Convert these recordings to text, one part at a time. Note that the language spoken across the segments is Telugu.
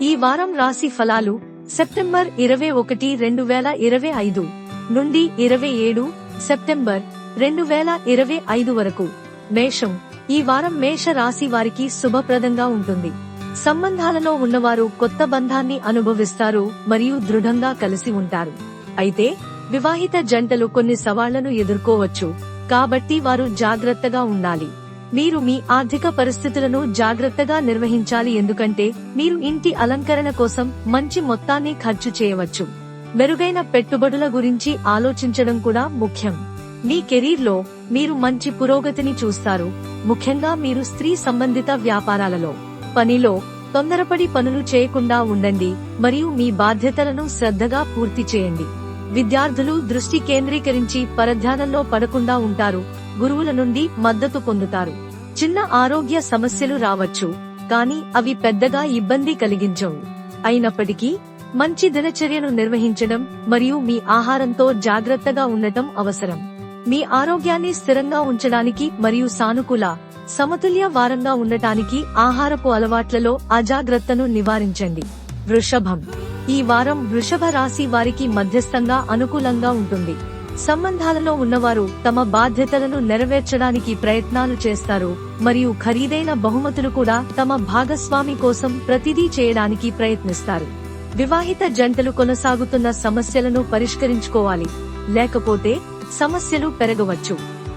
ఈ వారం రాశి ఫలాలు సెప్టెంబర్ 21, 2025 నుండి 27 సెప్టెంబర్ 2025 వరకు. మేషం. ఈ వారం మేష రాశి వారికి శుభప్రదంగా ఉంటుంది. సంబంధాలలో ఉన్నవారు కొత్త బంధాన్ని అనుభవిస్తారు మరియు దృఢంగా కలిసి ఉంటారు. అయితే వివాహిత జంటలు కొన్ని సవాళ్లను ఎదుర్కోవచ్చు, కాబట్టి వారు జాగ్రత్తగా ఉండాలి. మీరు మీ ఆర్థిక పరిస్థితులను జాగ్రత్తగా నిర్వహించాలి, ఎందుకంటే మీరు ఇంటి అలంకరణ కోసం మంచి మొత్తాన్ని ఖర్చు చేయవచ్చు. మెరుగైన పెట్టుబడుల గురించి ఆలోచించడం కూడా ముఖ్యం. మీ కెరీర్లో మీరు మంచి పురోగతిని చూస్తారు, ముఖ్యంగా మీరు స్త్రీ సంబంధిత వ్యాపారాలలో. పనిలో తొందరపడి పనులు చేయకుండా ఉండండి మరియు మీ బాధ్యతలను శ్రద్ధగా పూర్తి చేయండి. విద్యార్థులు దృష్టి కేంద్రీకరించి పరధ్యానంలో పడకుండా ఉంటారు, గురువుల నుండి మద్దతు పొందుతారు. చిన్న ఆరోగ్య సమస్యలు రావచ్చు, కానీ అవి పెద్దగా ఇబ్బంది కలిగించవు. అయినప్పటికీ మంచి దినచర్యను నిర్వహించడం మరియు మీ ఆహారంతో జాగ్రత్తగా ఉండటం అవసరం. మీ ఆరోగ్యాన్ని స్థిరంగా ఉంచడానికి మరియు సానుకూల, సమతుల్య వారంగా ఉండటానికి ఆహారపు అలవాట్లలో అజాగ్రత్తను నివారించండి. వృషభం. ఈ వారం వృషభ రాశి వారికి మధ్యస్థంగా అనుకూలంగా ఉంటుంది. సంబంధాలలో ఉన్నవారు తమ బాధ్యతలను నెరవేర్చడానికి ప్రయత్నాలు చేస్తారు మరియు ఖరీదైన బహుమతులు కూడా తమ భాగస్వామి కోసం ప్రతిదీ చేయడానికి ప్రయత్నిస్తారు. వివాహిత జంటలు కొనసాగుతున్న సమస్యలను పరిష్కరించుకోవాలి, లేకపోతే సమస్యలు పెరగవచ్చు.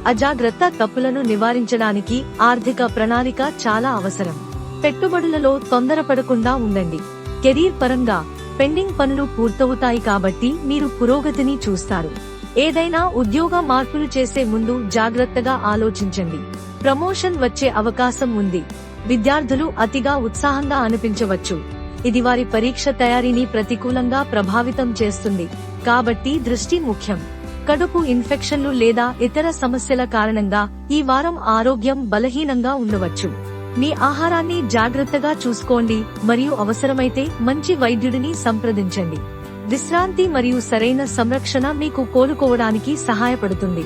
అజాగ్రత్త తప్పులను నివారించడానికి ఆర్థిక ప్రణాళిక చాలా అవసరం. పెట్టుబడులలో తొందరపడకుండా ఉండండి. కెరీర్ పరంగా పెండింగ్ పనులు పూర్తవుతాయి, కాబట్టి మీరు పురోగతిని చూస్తారు. ఏదైనా ఉద్యోగ మార్పులు చేసే ముందు జాగ్రత్తగా ఆలోచించండి. ప్రమోషన్ వచ్చే అవకాశం ఉంది. విద్యార్థులు అతిగా ఉత్సాహంగా అనిపించవచ్చు, ఇది వారి పరీక్ష తయారీని ప్రతికూలంగా ప్రభావితం చేస్తుంది, కాబట్టి దృష్టి ముఖ్యం. కడుపు ఇన్ఫెక్షన్లు లేదా ఇతర సమస్యల కారణంగా ఈ వారం ఆరోగ్యం బలహీనంగా ఉండవచ్చు. మీ ఆహారాన్ని జాగ్రత్తగా చూసుకోండి మరియు అవసరమైతే మంచి వైద్యుడిని సంప్రదించండి. విశ్రాంతి మరియు సరైన సంరక్షణ మీకు కోలుకోవడానికి సహాయపడుతుంది.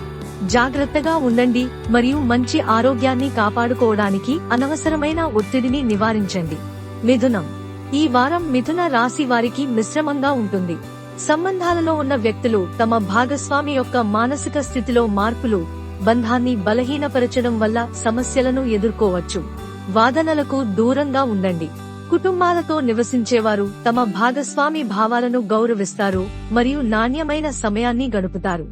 జాగ్రత్తగా ఉండండి మరియు మంచి ఆరోగ్యాన్ని కాపాడుకోవడానికి అనవసరమైన ఒత్తిడిని నివారించండి. మిథునం. ఈ వారం మిథున రాశి వారికి మిశ్రమంగా ఉంటుంది. సంబంధాలలో ఉన్న వ్యక్తులు తమ భాగస్వామి యొక్క మానసిక స్థితిలో మార్పులు బంధాన్ని బలహీనపరచడం వల్ల సమస్యలను ఎదుర్కోవచ్చు. వాదనలకు దూరంగా ఉండండి. కుటుంబాలతో నివసించేవారు తమ భాగస్వామి భావాలను గౌరవిస్తారు మరియు నాణ్యమైన సమయాన్ని గడుపుతారు.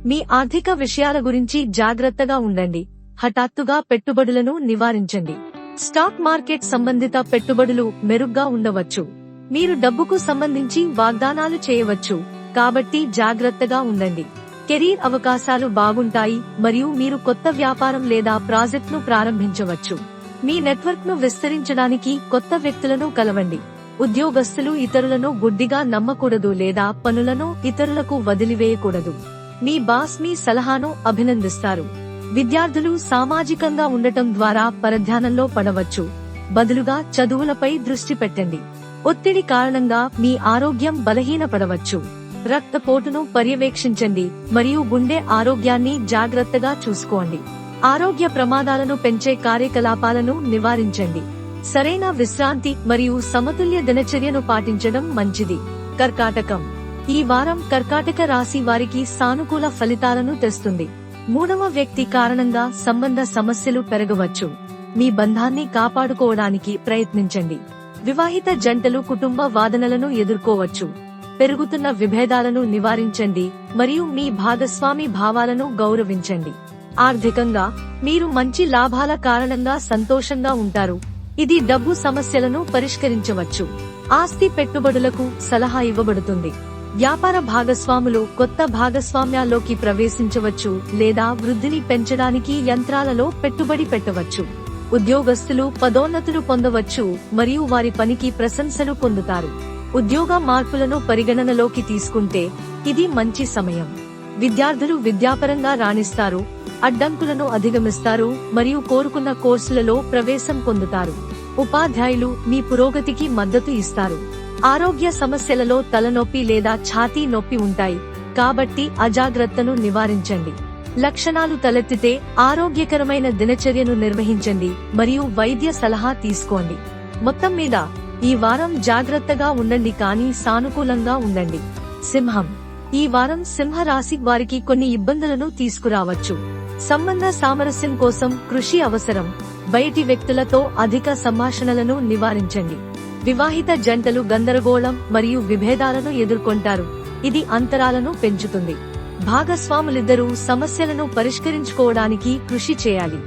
మీ ఆర్థిక విషయాల గురించి జాగ్రత్తగా ఉండండి. హఠాత్తుగా పెట్టుబడులను నివారించండి. స్టాక్ మార్కెట్ సంబంధిత పెట్టుబడులు మెరుగ్గా ఉండవచ్చు. మీరు డబ్బుకు సంబంధించి వాగ్దానాలు చేయవచ్చు, కాబట్టి జాగ్రత్తగా ఉండండి. కెరీర్ అవకాశాలు బాగుంటాయి మరియు మీరు కొత్త వ్యాపారం లేదా ప్రాజెక్టును ప్రారంభించవచ్చు. మీ నెట్వర్క్ ను విస్తరించడానికి కొత్త వ్యక్తులను కలవండి. ఉద్యోగస్తులు ఇతరులను గుడ్డిగా నమ్మకూడదు లేదా పనులను ఇతరులకు వదిలివేయకూడదు. మీ బాస్ మీ సలహాను అభినందిస్తారు. విద్యార్థులు సామాజికంగా ఉండటం ద్వారా పరధ్యానంలో పడవచ్చు, బదులుగా చదువులపై దృష్టి పెట్టండి. ఒత్తిడి కారణంగా మీ ఆరోగ్యం బలహీనపడవచ్చు. రక్తపోటును పర్యవేక్షించండి మరియు గుండె ఆరోగ్యాన్ని జాగ్రత్తగా చూసుకోండి. ఆరోగ్య ప్రమాదాలను పెంచే కార్యకలాపాలను నివారించండి. సరైన విశ్రాంతి మరియు సమతుల్య దినచర్యను పాటించడం మంచిది. కర్కాటకం. ఈ వారం కర్కాటక రాశి వారికి సానుకూల ఫలితాలను తెస్తుంది. మూడవ వ్యక్తి కారణంగా సంబంధ సమస్యలు పెరగవచ్చు. మీ బంధాన్ని కాపాడుకోవడానికి ప్రయత్నించండి. వివాహిత జంటలు కుటుంబ వాదనలను ఎదుర్కోవచ్చు. పెరుగుతున్న విభేదాలను నివారించండి మరియు మీ భాగస్వామి భావాలను గౌరవించండి. ఆర్థికంగా మీరు మంచి లాభాల కారణంగా సంతోషంగా ఉంటారు, ఇది డబ్బు సమస్యలను పరిష్కరించవచ్చు. ఆస్తి పెట్టుబడులకు సలహా ఇవ్వబడుతుంది. వ్యాపార భాగస్వాములు కొత్త భాగస్వామ్యాల్లోకి ప్రవేశించవచ్చు లేదా వృద్ధిని పెంచడానికి యంత్రాలలో పెట్టుబడి పెట్టవచ్చు. ఉద్యోగస్తులు పదోన్నతులు పొందవచ్చు మరియు వారి పనికి ప్రశంసలు పొందుతారు. ఉద్యోగ మార్పులను పరిగణనలోకి తీసుకుంటే ఇది మంచి సమయం. విద్యార్థులు విద్యాపరంగా రాణిస్తారు, అడ్డంకులను అధిగమిస్తారు మరియు కోరుకున్న కోర్సులలో ప్రవేశం పొందుతారు. ఉపాధ్యాయులు మీ పురోగతికి మద్దతు ఇస్తారు. ఆరోగ్య సమస్యలలో తలనొప్పి లేదా ఛాతీ నొప్పి ఉంటాయి, కాబట్టి అజాగ్రత్తను నివారించండి. లక్షణాలు తలెత్తితే ఆరోగ్యకరమైన దినచర్యను నిర్వహించండి మరియు వైద్య సలహా తీసుకోండి. మొత్తం మీద ఈ వారం జాగ్రత్తగా ఉండండి కానీ సానుకూలంగా ఉండండి. సింహం, ఈ వారం సింహ రాశి వారికి కొన్ని ఇబ్బందులను తీసుకురావచ్చు. సంబంధ సామరస్యం కోసం కృషి అవసరం. బయటి వ్యక్తులతో అధిక సంభాషణలను నివారించండి. వివాహిత జంటలు గందరగోళం మరియు విభేదాలను ఎదుర్కొంటారు, ఇది అంతరాలను పెంచుతుంది. భాగస్వాములిద్దరూ సమస్యలను పరిష్కరించుకోవడానికి కృషి చేయాలి.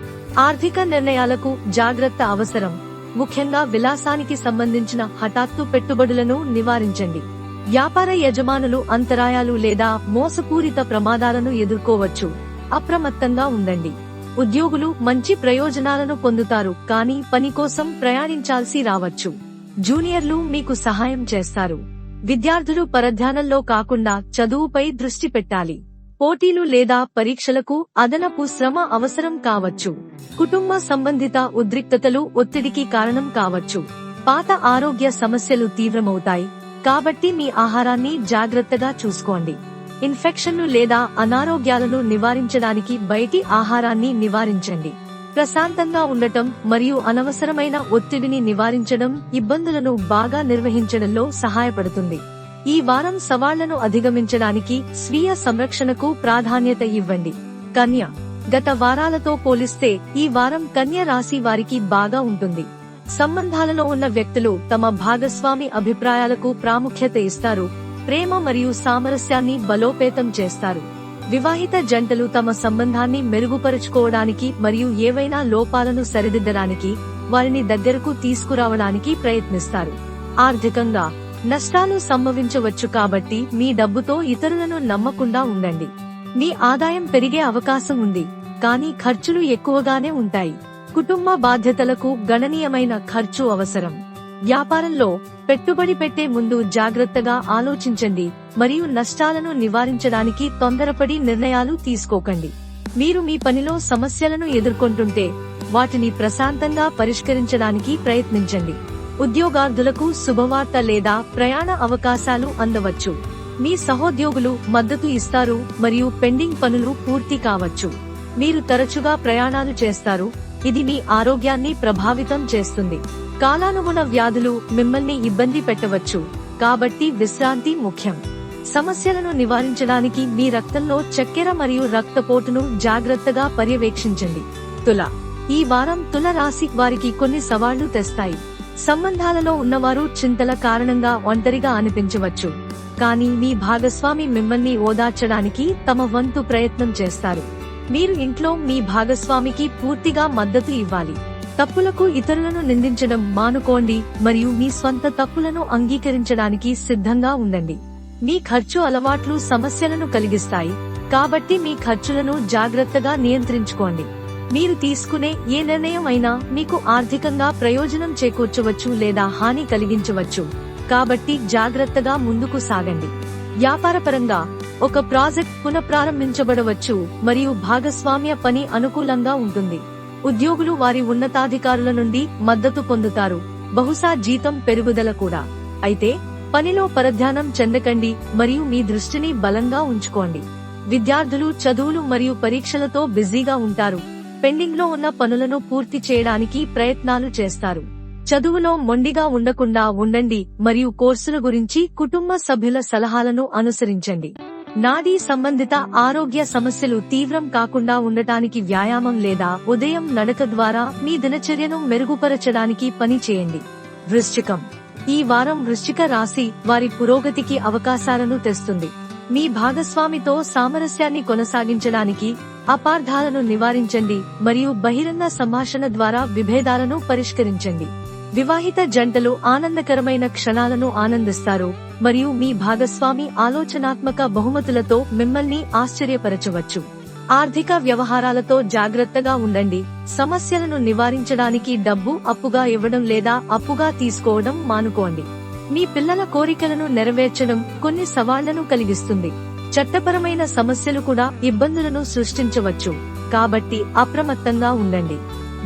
ఆర్థిక నిర్ణయాలకు జాగ్రత్త అవసరం, ముఖ్యంగా విలాసానికి సంబంధించిన హఠాత్తు పెట్టుబడులను నివారించండి. వ్యాపార యజమానులు అంతరాయాలు లేదా మోసపూరిత ప్రమాదాలను ఎదుర్కోవచ్చు, అప్రమత్తంగా ఉండండి. ఉద్యోగులు మంచి ప్రయోజనాలను పొందుతారు కానీ పని కోసం ప్రయాణించాల్సి రావచ్చు. జూనియర్లు మీకు సహాయం చేస్తారు. విద్యార్థులు పరధ్యానంలో కాకుండా చదువుపై దృష్టి పెట్టాలి. పోటీలు లేదా పరీక్షలకు అదనపు శ్రమ అవసరం కావచ్చు. కుటుంబ సంబంధిత ఉద్రిక్తతలు ఒత్తిడికి కారణం కావచ్చు. పాత ఆరోగ్య సమస్యలు తీవ్రమవుతాయి, కాబట్టి మీ ఆహారాన్ని జాగ్రత్తగా చూసుకోండి. ఇన్ఫెక్షన్లు లేదా అనారోగ్యాలను నివారించడానికి బయటి ఆహారాన్ని నివారించండి. ప్రశాంతంగా ఉండటం మరియు అనవసరమైన ఒత్తిడిని నివారించడం ఇబ్బందులను బాగా నిర్వహించడంలో సహాయపడుతుంది. ఈ వారం సవాళ్లను అధిగమించడానికి స్వీయ సంరక్షణకు ప్రాధాన్యత ఇవ్వండి. కన్య, గత వారాలతో పోలిస్తే ఈ వారం కన్య రాశి వారికి బాగా ఉంటుంది. సంబంధాలలో ఉన్న వ్యక్తులు తమ భాగస్వామి అభిప్రాయాలకు ప్రాముఖ్యత ఇస్తారు, ప్రేమ మరియు సామరస్యాన్ని బలోపేతం చేస్తారు. వివాహిత జంటలు తమ సంబంధాన్ని మెరుగుపరుచుకోవడానికి మరియు ఏవైనా లోపాలను సరిదిద్దడానికి వారిని దగ్గరకు తీసుకురావడానికి ప్రయత్నిస్తారు. ఆర్థికంగా నష్టాలు సంభవించవచ్చు కాబట్టి మీ డబ్బుతో ఇతరులను నమ్మకుండా ఉండండి. మీ ఆదాయం పెరిగే అవకాశం ఉంది, కానీ ఖర్చులు ఎక్కువగానే ఉంటాయి. కుటుంబ బాధ్యతలకు గణనీయమైన ఖర్చు అవసరం. వ్యాపారంలో పెట్టుబడి పెట్టే ముందు జాగ్రత్తగా ఆలోచించండి మరియు నష్టాలను నివారించడానికి తొందరపడి నిర్ణయాలు తీసుకోకండి. మీరు మీ పనిలో సమస్యలను ఎదుర్కొంటుంటే వాటిని ప్రశాంతంగా పరిష్కరించడానికి ప్రయత్నించండి. ఉద్యోగార్థులకు శుభవార్త లేదా ప్రయాణ అవకాశాలు అందవచ్చు. మీ సహోద్యోగులు మద్దతు ఇస్తారు మరియు పెండింగ్ పనులు పూర్తి కావచ్చు. మీరు తరచుగా ప్రయాణాలు చేస్తారు, ఇది మీ ఆరోగ్యాన్ని ప్రభావితం చేస్తుంది. కాలానుగుణ వ్యాధులు మిమ్మల్ని ఇబ్బంది పెట్టవచ్చు, కాబట్టి విశ్రాంతి ముఖ్యం. సమస్యలను నివారించడానికి మీ రక్తంలో చక్కెర మరియు రక్తపోటును జాగ్రత్తగా పర్యవేక్షించండి. తుల, ఈ వారం తుల రాశి వారికి కొన్ని సవాళ్లు తెస్తాయి. సంబంధాలలో ఉన్నవారు చింతల కారణంగా ఒంటరిగా అనిపించవచ్చు, కానీ మీ భాగస్వామి మిమ్మల్ని ఓదార్చడానికి తమ వంతు ప్రయత్నం చేస్తారు. మీరు ఇంట్లో మీ భాగస్వామికి పూర్తిగా మద్దతు ఇవ్వాలి. తప్పులకు ఇతరులను నిందించడం మానుకోండి మరియు మీ స్వంత తప్పులను అంగీకరించడానికి సిద్ధంగా ఉండండి. మీ ఖర్చు అలవాట్లు సమస్యలను కలిగిస్తాయి, కాబట్టి మీ ఖర్చులను జాగ్రత్తగా నియంత్రించుకోండి. మీరు తీసుకునే ఏ నిర్ణయం అయినా మీకు ఆర్థికంగా ప్రయోజనం చేకూర్చవచ్చు లేదా హాని కలిగించవచ్చు, కాబట్టి జాగ్రత్తగా ముందుకు సాగండి. వ్యాపారపరంగా ఒక ప్రాజెక్ట్ పునఃప్రారంభించబడవచ్చు మరియు భాగస్వామ్య పని అనుకూలంగా ఉంటుంది. ఉద్యోగులు వారి ఉన్నతాధికారుల నుండి మద్దతు పొందుతారు, బహుశా జీతం పెరుగుదల కూడా. అయితే పనిలో పరధ్యానం చెందకండి మరియు మీ దృష్టిని బలంగా ఉంచుకోండి. విద్యార్థులు చదువులు మరియు పరీక్షలతో బిజీగా ఉంటారు, పెండింగ్ లో ఉన్న పనులను పూర్తి చేయడానికి ప్రయత్నాలు చేస్తారు. చదువులో మొండిగా ఉండకుండా ఉండండి మరియు కోర్సుల గురించి కుటుంబ సభ్యుల సలహాలను అనుసరించండి. నాడీ సంబంధిత ఆరోగ్య సమస్యలు తీవ్రం కాకుండా ఉండటానికి వ్యాయామం లేదా ఉదయం నడక ద్వారా మీ దినచర్యను మెరుగుపరచడానికి పని చేయండి. వృశ్చికం, ఈ వారం వృశ్చిక రాశి వారి పురోగతికి అవకాశాలను తెస్తుంది. మీ భాగస్వామితో సామరస్యాన్ని కొనసాగించడానికి అపార్థాలను నివారించండి మరియు బహిరంగ సంభాషణ ద్వారా విభేదాలను పరిష్కరించండి. వివాహిత జంటలు ఆనందకరమైన క్షణాలను ఆనందిస్తారు మరియు మీ భాగస్వామి ఆలోచనాత్మక బహుమతులతో మిమ్మల్ని ఆశ్చర్యపరచవచ్చు. ఆర్థిక వ్యవహారాలతో జాగ్రత్తగా ఉండండి. సమస్యలను నివారించడానికి డబ్బు అప్పుగా ఇవ్వడం లేదా అప్పుగా తీసుకోవడం మానుకోండి. మీ పిల్లల కోరికలను నెరవేర్చడం కొన్ని సవాళ్లను కలిగిస్తుంది. చట్టపరమైన సమస్యలు కూడా ఇబ్బందులను సృష్టించవచ్చు, కాబట్టి అప్రమత్తంగా ఉండండి.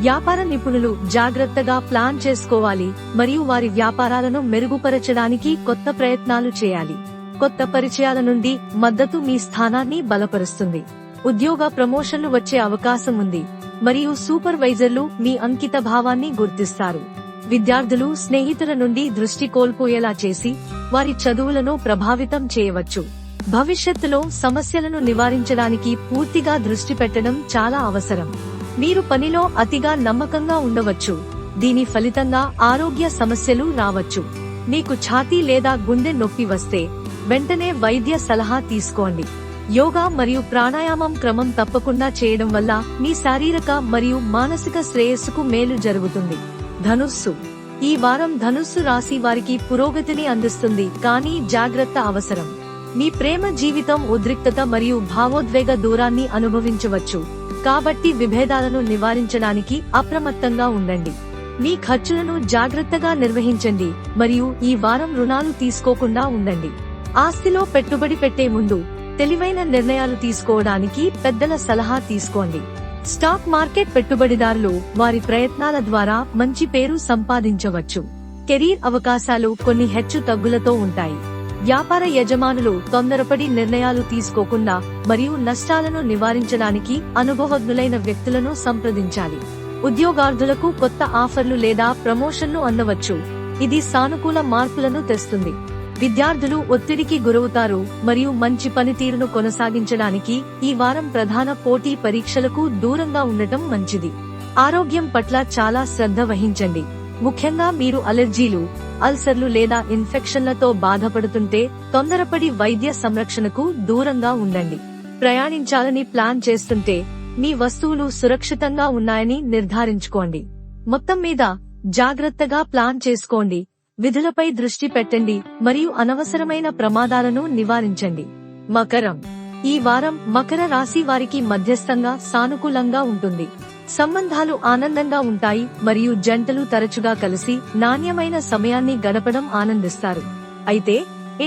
వ్యాపార నిపుణులు జాగ్రత్తగా ప్లాన్ చేసుకోవాలి మరియు వారి వ్యాపారాలను మెరుగుపరచడానికి కొత్త ప్రయత్నాలు చేయాలి. కొత్త పరిచయాల నుండి మద్దతు మీ స్థానాన్ని బలపరుస్తుంది. ఉద్యోగ ప్రమోషన్లు వచ్చే అవకాశం ఉంది మరియు సూపర్వైజర్లు మీ అంకిత భావాన్ని గుర్తిస్తారు. విద్యార్థులు స్నేహితుల నుండి దృష్టి కోల్పోయేలా చేసి వారి చదువులను ప్రభావితం చేయవచ్చు. భవిష్యత్తులో సమస్యలను నివారించడానికి పూర్తిగా దృష్టి పెట్టడం చాలా అవసరం. మీరు పనిలో అతిగా నమ్మకంగా ఉండవచ్చు. దీని ఫలితంగా ఆరోగ్య సమస్యలు రావచ్చు. మీకు ఛాతీ లేదా గుండె నొప్పి వస్తే వెంటనే వైద్య సలహా తీసుకోండి. యోగా మరియు ప్రాణాయామం క్రమం తప్పకుండా చేయడం వల్ల మీ శారీరక మరియు మానసిక శ్రేయస్సుకు మేలు జరుగుతుంది. ధనుస్సు. ఈ వారం ధనుస్సు రాశి వారికి పురోగతిని అందిస్తుంది, కానీ జాగ్రత్త అవసరం. మీ ప్రేమ జీవితం ఉద్రిక్తత మరియు భావోద్వేగ దూరాన్ని అనుభవించవచ్చు, కాబట్టి విభేదాలను నివారించడానికి అప్రమత్తంగా ఉండండి. మీ ఖర్చులను జాగ్రత్తగా నిర్వహించండి మరియు ఈ వారం రుణాలు తీసుకోకుండా ఉండండి. ఆస్తిలో పెట్టుబడి పెట్టే ముందు తెలివైన నిర్ణయాలు తీసుకోవడానికి పెద్దల సలహా తీసుకోండి. స్టాక్ మార్కెట్ పెట్టుబడిదారులు వారి ప్రయత్నాల ద్వారా మంచి పేరు సంపాదించవచ్చు. కెరీర్ అవకాశాలు కొన్ని హెచ్చు తగ్గులతో ఉంటాయి. వ్యాపార యజమానులు తొందరపడి నిర్ణయాలు తీసుకోకుండా మరియు నష్టాలను నివారించడానికి అనుభవజ్ఞులైన వ్యక్తులను సంప్రదించాలి. ఉద్యోగార్థులకు కొత్త ఆఫర్లు లేదా ప్రమోషన్లు అందవచ్చు. ఇది సానుకూల మార్పులను తెస్తుంది. విద్యార్థులు ఒత్తిడికి గురవుతారు మరియు మంచి పనితీరును కొనసాగించడానికి ఈ వారం ప్రధాన పోటీ పరీక్షలకు దూరంగా ఉండటం మంచిది. ఆరోగ్యం పట్ల చాలా శ్రద్ధ వహించండి. ముఖ్యంగా మీరు అలెర్జీలు, అల్సర్లు లేదా ఇన్ఫెక్షన్లతో బాధపడుతుంటే తొందరపడి వైద్య సంరక్షణకు దూరంగా ఉండండి. ప్రయాణించాలని ప్లాన్ చేస్తుంటే మీ వస్తువులు సురక్షితంగా ఉన్నాయని నిర్ధారించుకోండి. మొత్తం మీద జాగ్రత్తగా ప్లాన్ చేసుకోండి. విధులపై దృష్టి పెట్టండి మరియు అనవసరమైన ప్రమాదాలను నివారించండి. మకరం. ఈ వారం మకర రాశి వారికి మధ్యస్థంగా సానుకూలంగా ఉంటుంది. సంబంధాలు ఆనందంగా ఉంటాయి మరియు జంటలు తరచుగా కలిసి నాణ్యమైన సమయాన్ని గడపడం ఆనందిస్తారు. అయితే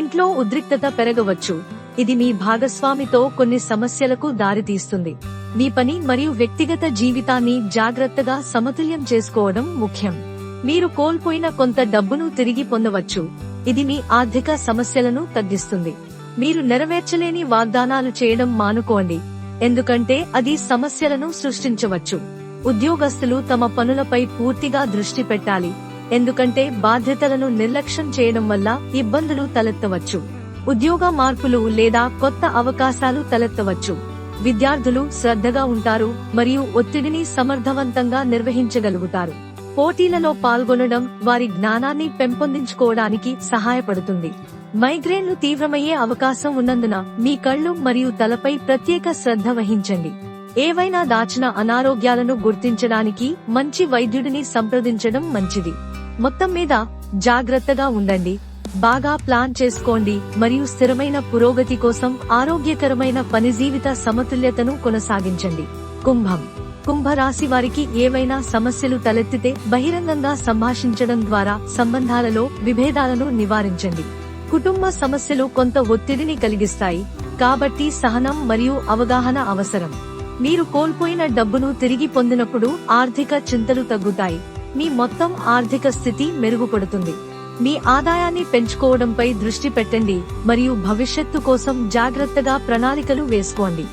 ఇంట్లో ఉద్రిక్తత పెరగవచ్చు. ఇది మీ భాగస్వామితో కొన్ని సమస్యలకు దారితీస్తుంది. మీ పని మరియు వ్యక్తిగత జీవితాన్ని జాగ్రత్తగా సమతుల్యం చేసుకోవడం ముఖ్యం. మీరు కోల్పోయిన కొంత డబ్బును తిరిగి పొందవచ్చు. ఇది మీ ఆర్థిక సమస్యలను తగ్గిస్తుంది. మీరు నెరవేర్చలేని వాగ్దానాలు చేయడం మానుకోండి, ఎందుకంటే అది సమస్యలను సృష్టించవచ్చు. ఉద్యోగస్తులు తమ పనులపై పూర్తిగా దృష్టి పెట్టాలి, ఎందుకంటే బాధ్యతలను నిర్లక్ష్యం చేయడం వల్ల ఇబ్బందులు తలెత్తవచ్చు. ఉద్యోగ మార్పులు లేదా కొత్త అవకాశాలు తలెత్తవచ్చు. విద్యార్థులు శ్రద్ధగా ఉంటారు మరియు ఒత్తిడిని సమర్థవంతంగా నిర్వహించగలుగుతారు. పోటీలలో పాల్గొనడం వారి జ్ఞానాన్ని పెంపొందించుకోవడానికి సహాయపడుతుంది. మైగ్రేన్లు తీవ్రమయ్యే అవకాశం ఉన్నందున మీ కళ్ళు మరియు తలపై ప్రత్యేక శ్రద్ధ వహించండి. ఏవైనా దాచిన అనారోగ్యాలను గుర్తించడానికి మంచి వైద్యుడిని సంప్రదించడం మంచిది. మొత్తం మీద జాగ్రత్తగా ఉండండి, బాగా ప్లాన్ చేసుకోండి మరియు స్థిరమైన పురోగతి కోసం ఆరోగ్యకరమైన పని జీవిత సమతుల్యతను కొనసాగించండి. కుంభం. కుంభరాశి వారికి ఏవైనా సమస్యలు తలెత్తితే బహిరంగంగా సంభాషించడం ద్వారా సంబంధాలలో విభేదాలను నివారించండి. కుటుంబ సమస్యలు కొంత ఒత్తిడిని కలిగిస్తాయి, కాబట్టి సహనం మరియు అవగాహన అవసరం. మీరు కోల్పోయిన డబ్బును తిరిగి పొందినప్పుడు ఆర్థిక చింతలు తగ్గుతాయి. మీ మొత్తం ఆర్థిక స్థితి మెరుగుపడుతుంది. మీ ఆదాయాన్ని పెంచుకోవడంపై దృష్టి పెట్టండి మరియు భవిష్యత్తు కోసం జాగ్రత్తగా ప్రణాళికలు వేసుకోండి.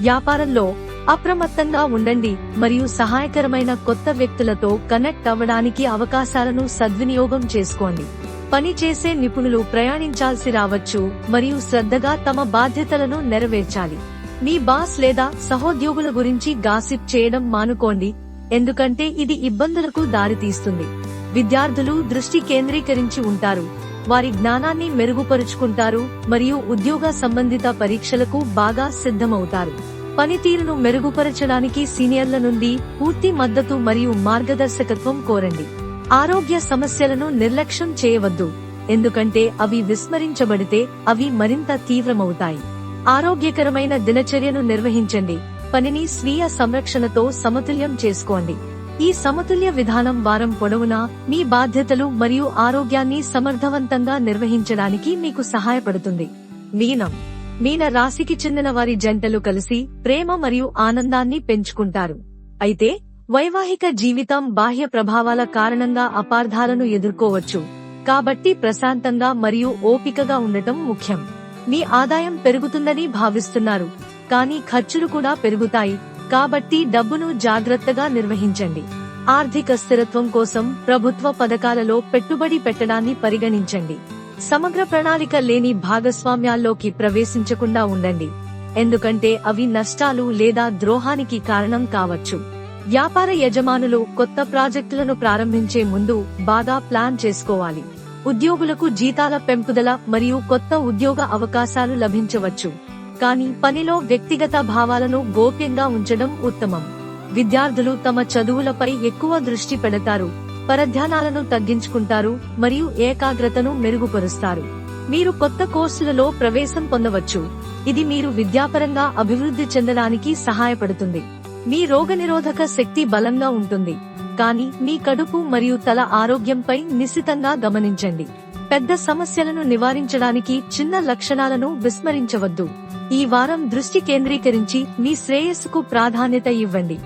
వ్యాపారంలో అప్రమత్తంగా ఉండండి మరియు సహాయకరమైన కొత్త వ్యక్తులతో కనెక్ట్ అవ్వడానికి అవకాశాలను సద్వినియోగం చేసుకోండి. పని చేసే నిపుణులు ప్రయాణించాల్సి రావచ్చు మరియు శ్రద్ధగా తమ బాధ్యతలను నెరవేర్చాలి. మీ బాస్ లేదా సహోద్యోగుల గురించి గాసిప్ చేయడం మానుకోండి, ఎందుకంటే ఇది ఇబ్బందులకు దారితీస్తుంది. విద్యార్థులు దృష్టి కేంద్రీకరించి ఉంటారు, వారి జ్ఞానాన్ని మెరుగుపరుచుకుంటారు మరియు ఉద్యోగ సంబంధిత పరీక్షలకు బాగా సిద్ధమవుతారు. పనితీరును మెరుగుపరచడానికి సీనియర్ల నుండి పూర్తి మద్దతు మరియు మార్గదర్శకత్వం కోరండి. ఆరోగ్య సమస్యలను నిర్లక్ష్యం చేయవద్దు, ఎందుకంటే అవి విస్మరించబడితే అవి మరింత తీవ్రమవుతాయి. ఆరోగ్యకరమైన దినచర్యను నిర్వహించండి, పనిని స్వీయ సంరక్షణతో సమతుల్యం చేసుకోండి. ఈ సమతుల్య విధానం వారం పొడవునా మీ బాధ్యతలు మరియు ఆరోగ్యాన్ని సమర్థవంతంగా నిర్వహించడానికి మీకు సహాయపడుతుంది. మీనం. మీన రాశికి చెందిన వారి జంటలు కలిసి ప్రేమ మరియు ఆనందాన్ని పెంచుకుంటారు. అయితే వైవాహిక జీవితం బాహ్య ప్రభావాల కారణంగా అపార్థాలను ఎదుర్కోవచ్చు, కాబట్టి ప్రశాంతంగా మరియు ఓపికగా ఉండటం ముఖ్యం. మీ ఆదాయం పెరుగుతుందని భావిస్తున్నారు, కానీ ఖర్చులు కూడా పెరుగుతాయి, కాబట్టి డబ్బును జాగ్రత్తగా నిర్వహించండి. ఆర్థిక స్థిరత్వం కోసం ప్రభుత్వ పథకాలలో పెట్టుబడి పెట్టడాన్ని పరిగణించండి. సమగ్ర ప్రణాళిక లేని భాగస్వామ్యాల్లోకి ప్రవేశించకుండా ఉండండి, ఎందుకంటే అవి నష్టాలు లేదా ద్రోహానికి కారణం కావచ్చు. వ్యాపార యజమానులు కొత్త ప్రాజెక్టులను ప్రారంభించే ముందు బాగా ప్లాన్ చేసుకోవాలి. ఉద్యోగులకు జీతాల పెంపుదల మరియు కొత్త ఉద్యోగ అవకాశాలు లభించవచ్చు, కానీ పనిలో వ్యక్తిగత భావాలను గోప్యంగా ఉంచడం ఉత్తమం. విద్యార్థులు తమ చదువులపై ఎక్కువ దృష్టి పెడతారు, పరధ్యానాలను తగ్గించుకుంటారు మరియు ఏకాగ్రతను మెరుగుపరుస్తారు. మీరు కొత్త కోర్సులలో ప్రవేశం పొందవచ్చు, ఇది మీరు విద్యాపరంగా అభివృద్ధి చెందడానికి సహాయపడుతుంది. మీ రోగనిరోధక శక్తి బలంగా ఉంటుంది, కానీ మీ కడుపు మరియు తల ఆరోగ్యంపై నిశితంగా గమనించండి. పెద్ద సమస్యలను నివారించడానికి చిన్న లక్షణాలను విస్మరించవద్దు. ఈ వారం దృష్టి కేంద్రీకరించి మీ శ్రేయస్సుకు ప్రాధాన్యత ఇవ్వండి.